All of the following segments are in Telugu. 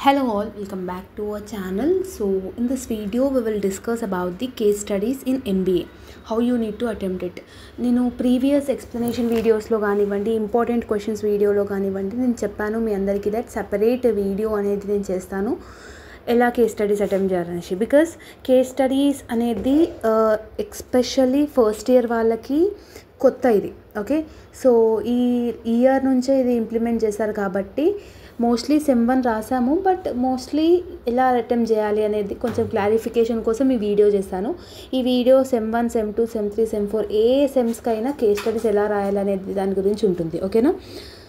Hello all, welcome back to our channel. So in this video we will discuss about the case studies in MBA, how you need to attempt it. నేను ప్రీవియస్ ఎక్స్ప్లెనేషన్ వీడియోస్లో కానివ్వండి, ఇంపార్టెంట్ క్వశ్చన్స్ వీడియోలో కానివ్వండి, నేను చెప్పాను మీ అందరికీ దట్ సపరేట్ వీడియో అనేది నేను చేస్తాను ఎలా కేస్ స్టడీస్ అటెంప్ట్ చేయాలనేసి. బికాస్ కేస్ స్టడీస్ అనేది ఎస్పెషల్లీ ఫస్ట్ ఇయర్ వాళ్ళకి కొత్త ఇది. ఓకే, సో ఈ ఇయర్ నుంచే ఇది ఇంప్లిమెంట్ చేశారు కాబట్టి మోస్ట్లీ సెమ్ 1 రాసాము, బట్ మోస్ట్లీ ఎలా అటెంప్ట్ చేయాలి అనేది కొంచెం క్లారిఫికేషన్ కోసం ఈ వీడియో చేస్తాను. ఈ video sem 1, sem 2, sem 3, sem 4 ఏ సెమ్స్కైనా కేస్ స్టడీస్ ఎలా రాయాలి అనేది దాని గురించి ఉంటుంది. ఓకేనా?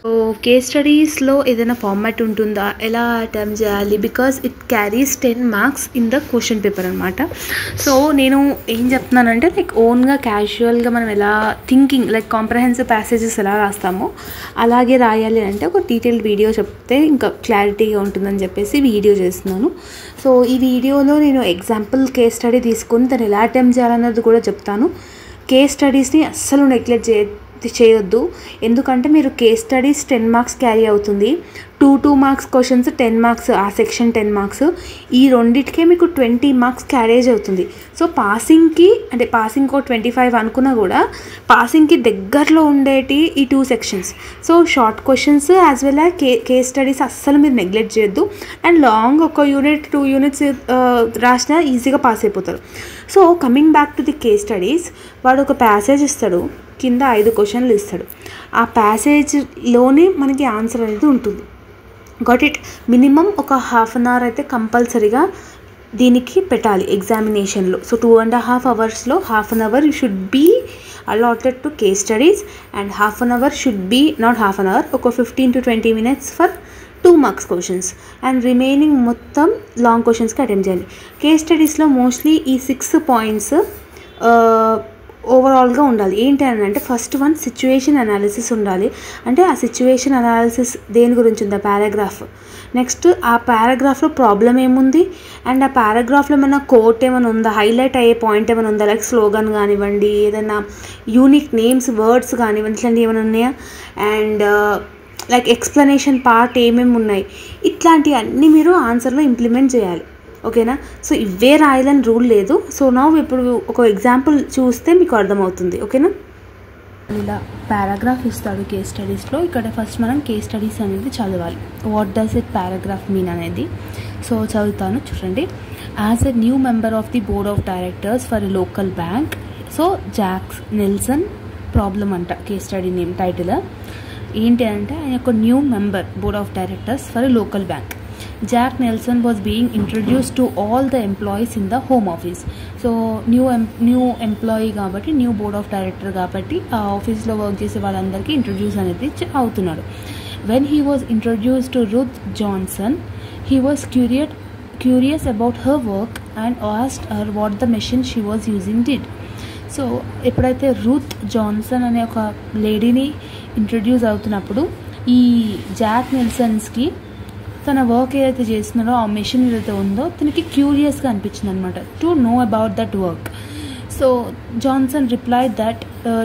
సో కేస్ స్టడీస్లో ఏదైనా ఫార్మాట్ ఉంటుందా, ఎలా అటెంప్ట్ చేయాలి, because it carries 10 marks in the question paper అనమాట. సో నేను ఏం చెప్తున్నానంటే లైక్ ఓన్గా క్యాజువల్గా మనం ఎలా థింకింగ్ లైక్ కాంప్రహెన్సివ్ ప్యాసేజెస్ ఎలా రాస్తామో అలాగే రాయాలి అంటే ఒక డీటెయిల్డ్ వీడియో చెప్తే ఇంకా క్లారిటీగా ఉంటుందని చెప్పేసి వీడియో చేస్తున్నాను. సో ఈ వీడియోలో నేను ఎగ్జాంపుల్ కేస్ స్టడీ తీసుకొని దాన్ని ఎలా అటెంప్ట్ చేయాలన్నది కూడా చెప్తాను. కేస్ స్టడీస్ని అస్సలు నెగ్లెక్ట్ చేయొద్దు, ఎందుకంటే మీరు కేస్ స్టడీస్ 10 మార్క్స్ క్యారీ అవుతుంది, 2 మార్క్స్ క్వశ్చన్స్ 10 మార్క్స్, ఆ సెక్షన్ 10 మార్క్స్, ఈ రెండింటికే మీకు 20 మార్క్స్ క్యారేజ్ అవుతుంది. సో పాసింగ్కి అంటే పాసింగ్ 25 అనుకున్నా కూడా పాసింగ్కి దగ్గరలో ఉండేటి ఈ 2 sections. So short questions as well as case studies అస్సలు మీరు నెగ్లెక్ట్ చేయొద్దు. అండ్ లాంగ్ 1 యూనిట్ 2 యూనిట్స్ రాసినా ఈజీగా పాస్ అయిపోతారు. So coming back to the case studies, వాడు ఒక ప్యాసేజ్ ఇస్తాడు, కింద 5 క్వశ్చన్లు ఇస్తాడు. ఆ ప్యాసేజ్లోనే మనకి ఆన్సర్ అనేది ఉంటుంది. Got it? మినిమం ఒక హాఫ్ అన్ అవర్ అయితే కంపల్సరీగా దీనికి పెట్టాలి ఎగ్జామినేషన్లో. సో 2.5 అవర్స్లో half an hour should be allotted to case studies and half an hour should be not half an hour, ఒక 15 to 20 minutes for 2 marks questions and remaining మొత్తం లాంగ్ క్వశ్చన్స్కి అటెంప్ట్ చేయాలి. కేస్ స్టడీస్లో మోస్ట్లీ ఈ 6 పాయింట్స్ ఓవరాల్గా ఉండాలి. ఏంటి అని అంటే ఫస్ట్ వన్ సిచ్యువేషన్ అనాలిసిస్ ఉండాలి. అంటే ఆ సిచ్యువేషన్ అనాలిసిస్ దేని గురించి ఉందా, పారాగ్రాఫ్. నెక్స్ట్ ఆ పారాగ్రాఫ్లో ప్రాబ్లం ఏముంది అండ్ ఆ పారాగ్రాఫ్లో ఏమైనా కోట్ ఏమైనా ఉందా, హైలైట్ అయ్యే పాయింట్ ఏమైనా ఉందా, లైక్ స్లోగన్ కానివ్వండి, ఏదైనా యూనిక్ నేమ్స్ వర్డ్స్ కానివ్వండి, ఇట్లాంటివి ఏమైనా ఉన్నాయా, అండ్ లైక్ ఎక్స్ప్లెనేషన్ పార్ట్ ఏమేమి ఉన్నాయి, ఇట్లాంటివన్నీ మీరు ఆన్సర్లో ఇంప్లిమెంట్ చేయాలి. ఓకేనా? సో ఇవే రాయాలని రూల్ లేదు. సో నా ఇప్పుడు ఒక ఎగ్జాంపుల్ చూస్తే మీకు అర్థమవుతుంది. ఓకేనా? ఇలా పారాగ్రాఫ్ ఇస్తాడు కేస్ స్టడీస్లో. ఇక్కడ ఫస్ట్ మనం కేస్ స్టడీస్ అనేది చదవాలి. What does it paragraph mean అనేది. సో చదువుతాను, చూడండి. As a new member of the board of directors for a local bank. So Jack Nelson problem అంట కేస్ స్టడీ నేమ్ టైటిల్. ఏంటి అంటే ఆయన ఒక new member board of directors for a local bank. Jack Nelson was being introduced to all the employees in the home office. So new employee కాబట్టి, న్యూ బోర్డ్ ఆఫ్ డైరెక్టర్ కాబట్టి ఆ ఆఫీస్లో వర్క్ చేసే వాళ్ళందరికీ ఇంట్రడ్యూస్ అనేది అవుతున్నాడు. When he was introduced to Ruth Johnson, he was curious about her work and asked her what the machine she was using did. So ఎప్పుడైతే రూత్ జాన్సన్ అనే ఒక లేడీని ఇంట్రడ్యూస్ అవుతున్నప్పుడు ఈ జాక్ నెల్సన్స్కి తన వర్క్ ఏదైతే చేస్తున్నాడో ఆ మెషిన్ ఏదైతే ఉందో తనకి క్యూరియస్గా అనిపించింది అనమాట, to know about that work. So Johnson replied that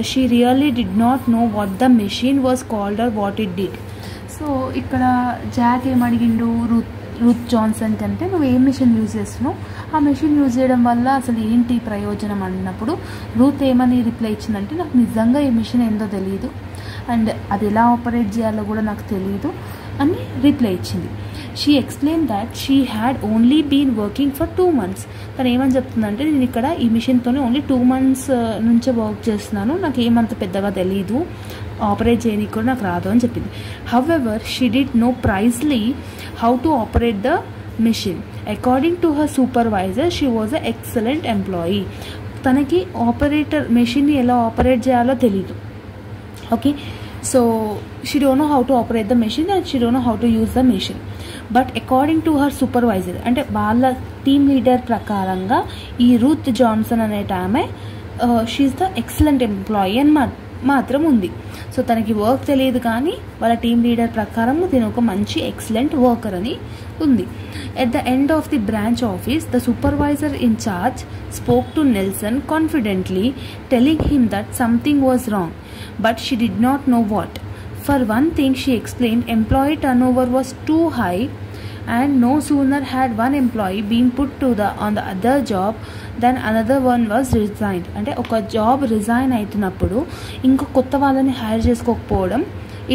she really did not know what the machine was called or what it did. So ఇక్కడ జాక్ ఏమడిగిండు రూత్ జాన్సన్ కంటే, నువ్వు ఏ మెషిన్ యూజ్ చేస్తున్నావు, ఆ మెషిన్ యూజ్ చేయడం వల్ల అసలు ఏంటి ప్రయోజనం అన్నప్పుడు రూత్ ఏమని రిప్లై ఇచ్చిందంటే, నాకు నిజంగా ఈ మెషిన్ ఏందో తెలియదు అండ్ అది ఎలా ఆపరేట్ చేయాలో కూడా నాకు తెలియదు అని రిప్లై ఇచ్చింది. She explained that she had only been working for 2 months. తను ఏమని చెప్తుందంటే, నేను ఇక్కడ ఈ మిషన్తోనే ఓన్లీ 2 months నుంచే వర్క్ చేస్తున్నాను, నాకు ఏమంత పెద్దగా తెలీదు, ఆపరేట్ చేయడానికి కూడా నాకు రాదు అని చెప్పింది. However she did know precisely how to operate the machine. According to her supervisor she was a excellent employee. తనకి మెషిన్ని ఎలా ఆపరేట్ చేయాలో తెలీదు. Okay, so she don't know how to operate the machine and she don't know how to use the machine. But according to her supervisor, అంటే వాళ్ళ టీమ్ లీడర్ ప్రకారంగా ఈ రూత్ జాన్సన్ అనే ఆమె షీఈస్ ద ఎక్సలెంట్ ఎంప్లాయీ అని మాత్రం ఉంది. సో తనకి వర్క్ తెలియదు కానీ వాళ్ళ టీమ్ లీడర్ ప్రకారం తిన ఒక మంచి ఎక్సలెంట్ వర్కర్ అని ఉంది. At the end of the branch office, the supervisor in charge spoke to Nelson confidently, telling him that something was wrong but she did not know what. For one thing, she explained, employee turnover was too high and no sooner had one employee been put to on the other job then another one was resigned. అంటే ఒక జాబ్ రిజైన్ అవుతున్నప్పుడు ఇంకో కొత్త వాళ్ళని హైర్ చేసుకోకపోవడం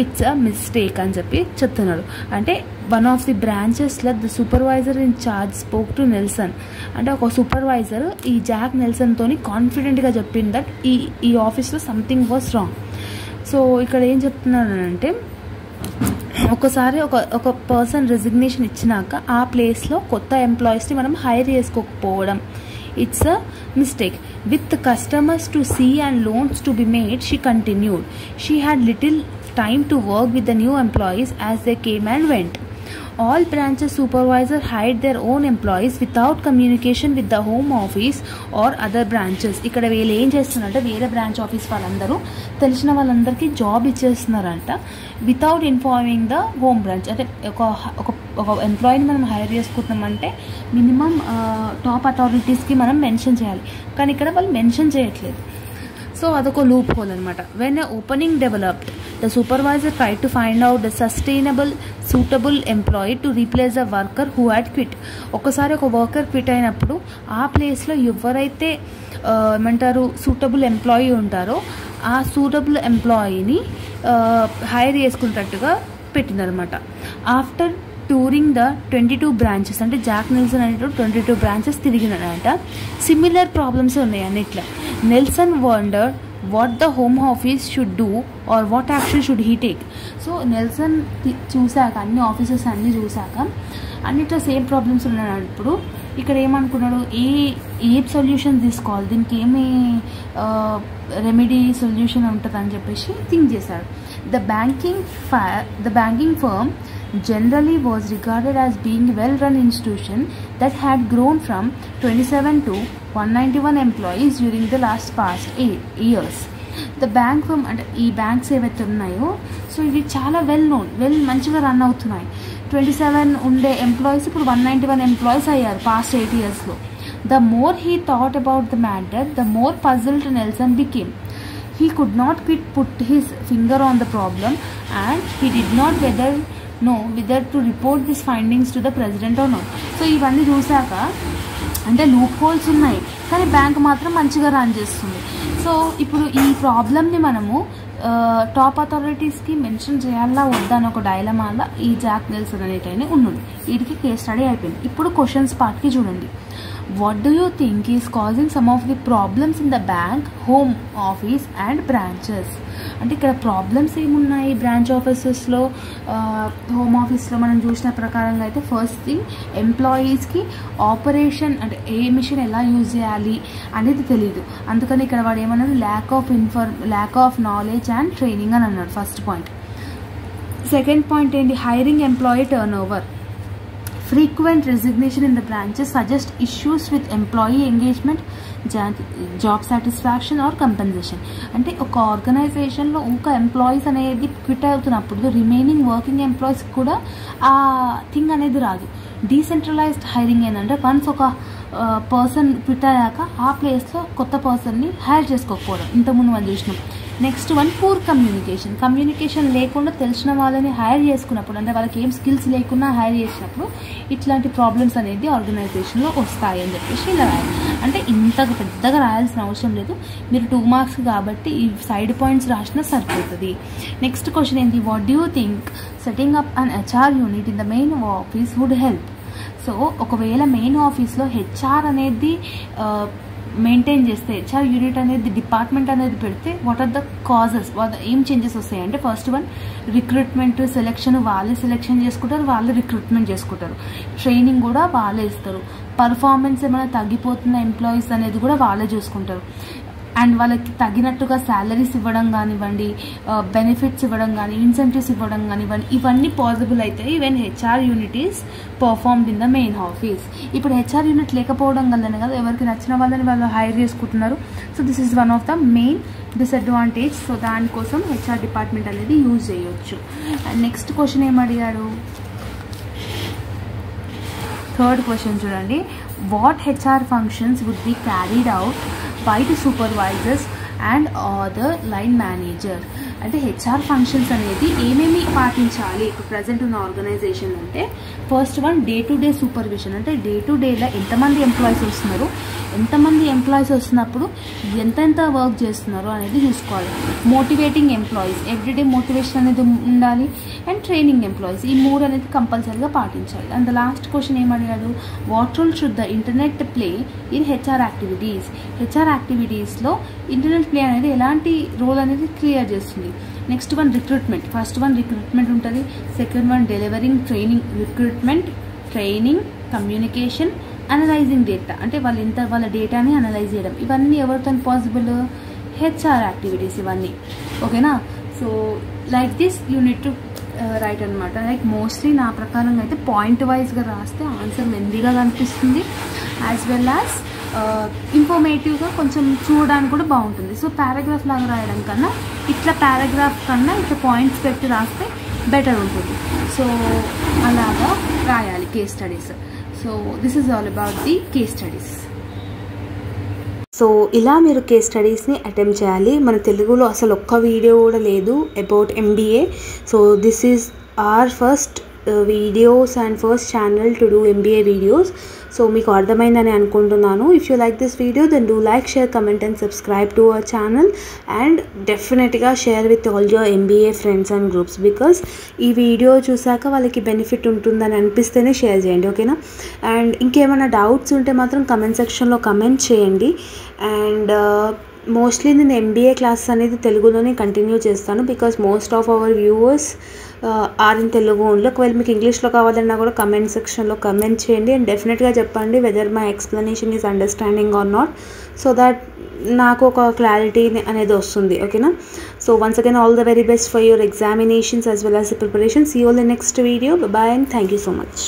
ఇట్స్ అ మిస్టేక్ అని చెప్పి చెప్తున్నాడు. అంటే వన్ ఆఫ్ ది బ్రాంచెస్లో the supervisor in charge spoke to Nelson. అంటే ఒక సూపర్వైజర్ ఈ జాక్ నెల్సన్తో కాన్ఫిడెంట్గా చెప్పింది దట్ ఈ ఆఫీస్లో సంథింగ్ వాస్ రాంగ్. సో ఇక్కడ ఏం చెప్తున్నానంటే ఒకసారి ఒక పర్సన్ రెసిగ్నేషన్ ఇచ్చినాక ఆ ప్లేస్లో కొత్త ఎంప్లాయీస్ని మనం హైర్ చేసుకోకపోవడం it's a mistake. With customers to see and loans to be made she continued. She had little time to work with the new employees as they came and went. All branches supervisor hired their own employees without communication with the home office or other branches. ఇక్కడ వీళ్ళు ఏం చేస్తున్నారంటే వేరే బ్రాంచ్ ఆఫీస్ వాళ్ళందరూ తెలిసిన వాళ్ళందరికీ జాబ్ ఇచ్చేస్తున్నారంట without informing the home branch. అంటే ఒక ఎంప్లాయీని మనం హైర్ చేసుకుంటున్నామంటే మినిమం టాప్ అథారిటీస్కి మనం మెన్షన్ చేయాలి, కానీ ఇక్కడ వాళ్ళు మెన్షన్ చేయట్లేదు. సో అదొక లూప్ హోల్ అనమాట. When a opening developed the supervisor tried to find out the suitable employee to replace the worker who had quit. ఒకసారి ఒక వర్కర్ క్విట్ అయినప్పుడు ఆ ప్లేస్లో ఎవరైతే ఏమంటారు సూటబుల్ ఎంప్లాయీ ఉంటారో ఆ సూటబుల్ ఎంప్లాయీని హైర్ చేసుకునేటట్టుగా పెట్టిందనమాట. ఆఫ్టర్ టూరింగ్ ద 22 బ్రాంచెస్, అంటే జాక్ నెల్సన్ అనేటువంటి 22 బ్రాంచెస్ తిరిగినాడంట. సిమిలర్ ప్రాబ్లమ్స్ ఉన్నాయి అన్నిట్లో. Nelson wondered what the home office should do or what action should he take. So Nelson చూసాక అన్ని ఆఫీసెస్ అన్నీ చూసాక అన్నిట్లో సేమ్ ప్రాబ్లమ్స్ ఉన్నప్పుడు ఇక్కడ ఏమనుకున్నాడు, ఏ సొల్యూషన్ తీసుకోవాలి, దీనికి ఏమి రెమెడీ సొల్యూషన్ ఉంటుంది అని చెప్పేసి థింక్ చేశాడు. The banking firm generally was regarded as being a well-run institution that had grown from 27 to 191 employees during the past 8 years. The bank firm అంటే ఈ బ్యాంక్స్ ఏవైతే ఉన్నాయో సో ఇవి చాలా మంచిగా రన్ అవుతున్నాయి. 27 ఉండే ఎంప్లాయీస్ ఇప్పుడు 191 ఎంప్లాయీస్ అయ్యారు past 8 yearsలో. The more he thought about the matter, the more puzzled Nelson became. He could not put his finger on the problem and he did not whether to report these findings to the president or not. So ఇవన్నీ చూసాక అంటే లూప్ హోల్స్ ఉన్నాయి కానీ బ్యాంక్ మాత్రం మంచిగా రన్ చేస్తుంది. సో ఇప్పుడు ఈ ప్రాబ్లమ్ని మనము టాప్ అథారిటీస్కి మెన్షన్ చేయాలా వద్దా అని ఒక డైలమాలా ఈ జాక్ నెల్సన్ అనేటైనా ఉన్నది. వీటికి కేస్ స్టడీ అయిపోయింది. ఇప్పుడు క్వశ్చన్స్ పార్ట్కి చూడండి. What do you think is causing some of the problems in the bank, home office and branches? అంటే ఇక్కడ ప్రాబ్లమ్స్ ఏమున్నాయి బ్రాంచ్ ఆఫీసెస్లో, హోమ్ ఆఫీస్లో మనం చూసిన ప్రకారంగా అయితే ఫస్ట్ థింగ్ ఎంప్లాయీస్కి ఆపరేషన్ అంటే ఏ మిషన్ ఎలా యూజ్ చేయాలి అనేది తెలియదు. అందుకని ఇక్కడ వాడు ఏమన్నది lack of knowledge and training అని అన్నాడు ఫస్ట్ పాయింట్. సెకండ్ పాయింట్ ఏంటి, hiring employee turn over. Frequent resignation in the branches suggest issues with employee engagement, job satisfaction or compensation. అంటే ఒక ఆర్గనైజేషన్లో ఒక ఎంప్లాయీస్ అనేది క్విట్ అవుతున్నప్పుడు రిమైనింగ్ వర్కింగ్ ఎంప్లాయీస్ కూడా ఆ థింగ్ అనేది రాదు. డీసెంట్రలైజ్డ్ హైరింగ్ ఏంటంటే వన్స్ ఒక పర్సన్ క్విట్ అయ్యాక ఆ ప్లేస్లో కొత్త పర్సన్ని హైర్ చేసుకోకపోవడం, ఇంతకుముందు మనం చూసినాం. నెక్స్ట్ వన్ పూర్ కమ్యూనికేషన్ లేకుండా తెలిసిన వాళ్ళని హైర్ చేసుకున్నప్పుడు అంటే వాళ్ళకి ఏం స్కిల్స్ లేకుండా హైర్ చేసినప్పుడు ఇట్లాంటి ప్రాబ్లమ్స్ అనేది ఆర్గనైజేషన్లో వస్తాయి అని చెప్పేసి ఇలా రాయాలి. అంటే ఇంత పెద్దగా రాయాల్సిన అవసరం లేదు, మీరు 2 మార్క్స్ కాబట్టి ఈ సైడ్ పాయింట్స్ రాసినా సరిపోతుంది. నెక్స్ట్ క్వశ్చన్ ఏంటి, what do you think setting up an HR unit in the main office would help. So ఒకవేళ మెయిన్ ఆఫీస్లో HR అనేది మెయింటైన్ చేస్తే, HR యూనిట్ అనేది డిపార్ట్మెంట్ అనేది పెడితే వాట్ ఆర్ ద కాజెస్, ఏం చేంజెస్ వస్తాయి అంటే ఫస్ట్ వన్ రిక్రూట్మెంట్ సెలెక్షన్ వాళ్ళే సెలెక్షన్ చేసుకుంటారు, వాళ్ళే రిక్రూట్మెంట్ చేసుకుంటారు, ట్రైనింగ్ కూడా వాళ్ళే ఇస్తారు, పర్ఫార్మెన్స్ ఏమైనా తగ్గిపోతున్న ఎంప్లాయీస్ అనేది కూడా వాళ్ళే చూసుకుంటారు, అండ్ వాళ్ళకి తగినట్టుగా శాలరీస్ ఇవ్వడం కానివ్వండి, బెనిఫిట్స్ ఇవ్వడం కానీ, ఇన్సెంటివ్స్ ఇవ్వడం కానివ్వండి, ఇవన్నీ పాసిబుల్ అవుతాయి when HR unit is performed in the main office. ఇప్పుడు HR యూనిట్ లేకపోవడం వల్లనే కదా ఎవరికి నచ్చిన వాళ్ళని వాళ్ళు హైర్ చేసుకుంటున్నారు. So this is one of the main disadvantage. So దానికోసం HR డిపార్ట్మెంట్ అనేది యూజ్ చేయొచ్చు. అండ్ నెక్స్ట్ క్వశ్చన్ ఏమడిగాడు, థర్డ్ క్వశ్చన్ చూడండి. What HR functions would be carried out by the supervisors and other line manager. అంటే HR ఫంక్షన్స్ అనేది ఏమేమి పాటించాలి ఇప్పుడు ప్రజెంట్ ఉన్న ఆర్గనైజేషన్ అంటే first one day to day supervision, అంటే డే టు డేలో ఎంతమంది ఎంప్లాయీస్ వస్తున్నారు, ఎంతమంది ఎంప్లాయీస్ వస్తున్నప్పుడు ఎంతెంత వర్క్ చేస్తున్నారు అనేది చూసుకోవాలి. మోటివేటింగ్ ఎంప్లాయీస్, ఎవ్రీడే మోటివేషన్ అనేది ఉండాలి. అండ్ ట్రైనింగ్ ఎంప్లాయీస్, ఈ 3 అనేది కంపల్సరీగా పాటించాలి. అండ్ ద లాస్ట్ క్వశ్చన్ ఏమడిగాడు, what role should the internet play in HR activities. HR యాక్టివిటీస్లో ఇంటర్నెట్ ప్లే అనేది ఎలాంటి రోల్ అనేది క్లియర్ చేస్తుంది. Next one recruitment, first one recruitment ఉంటుంది. Second one delivering training, recruitment, training, communication, analysing data, అంటే వాళ్ళ డేటాని అనలైజ్ చేయడం. ఇవన్నీ ఎవరితో పాసిబుల్, హెచ్ఆర్ యాక్టివిటీస్ ఇవన్నీ. ఓకేనా? So like this you need to right అనమాట. లైక్ మోస్ట్లీ నా ప్రకారంగా అయితే పాయింట్ వైజ్గా రాస్తే ఆన్సర్ లెందీగా కనిపిస్తుంది, యాజ్ వెల్ యాజ్ ఇన్ఫర్మేటివ్గా కొంచెం చూడడానికి కూడా బాగుంటుంది. సో పారాగ్రాఫ్ లాగా రాయడం కన్నా ఇట్లా పారాగ్రాఫ్ కన్నా ఇట్లా పాయింట్స్ పెట్టి రాస్తే బెటర్ ఉంటుంది. సో అలాగా రాయాలి case studies. So this is all about the case studies. So ఇలా మీరు కేస్ స్టడీస్ని అటెంప్ట్ చేయాలి. మన తెలుగులో అసలు ఒక్క వీడియో కూడా లేదు about MBA. So this is our first videos and first channel to do MBA videos. So మీకు అర్థమైందని అనుకుంటున్నాను. If you like this video then do like, share, comment and subscribe to our channel. And డెఫినెట్గా share with all your MBA friends and groups, because ఈ వీడియో చూసాక వాళ్ళకి బెనిఫిట్ ఉంటుందని అనిపిస్తేనే షేర్ చేయండి. ఓకేనా? అండ్ ఇంకేమైనా డౌట్స్ ఉంటే మాత్రం కమెంట్ సెక్షన్లో కమెంట్ చేయండి. అండ్ మోస్ట్లీ నేను MBA క్లాసెస్ అనేది తెలుగులోనే కంటిన్యూ చేస్తాను, because most of our viewers are in Telugu only. ఒకవేళ మీకు ఇంగ్లీష్లో కావాలన్నా కూడా కమెంట్ సెక్షన్లో కమెంట్ చేయండి. అండ్ డెఫినెట్గా చెప్పండి whether my explanation is understanding or not, so that నాకు ఒక క్లారిటీ అనేది వస్తుంది. ఓకేనా? So once again all the very best for your examinations as well as the preparation. See you all in the next video. Bye bye and thank you so much.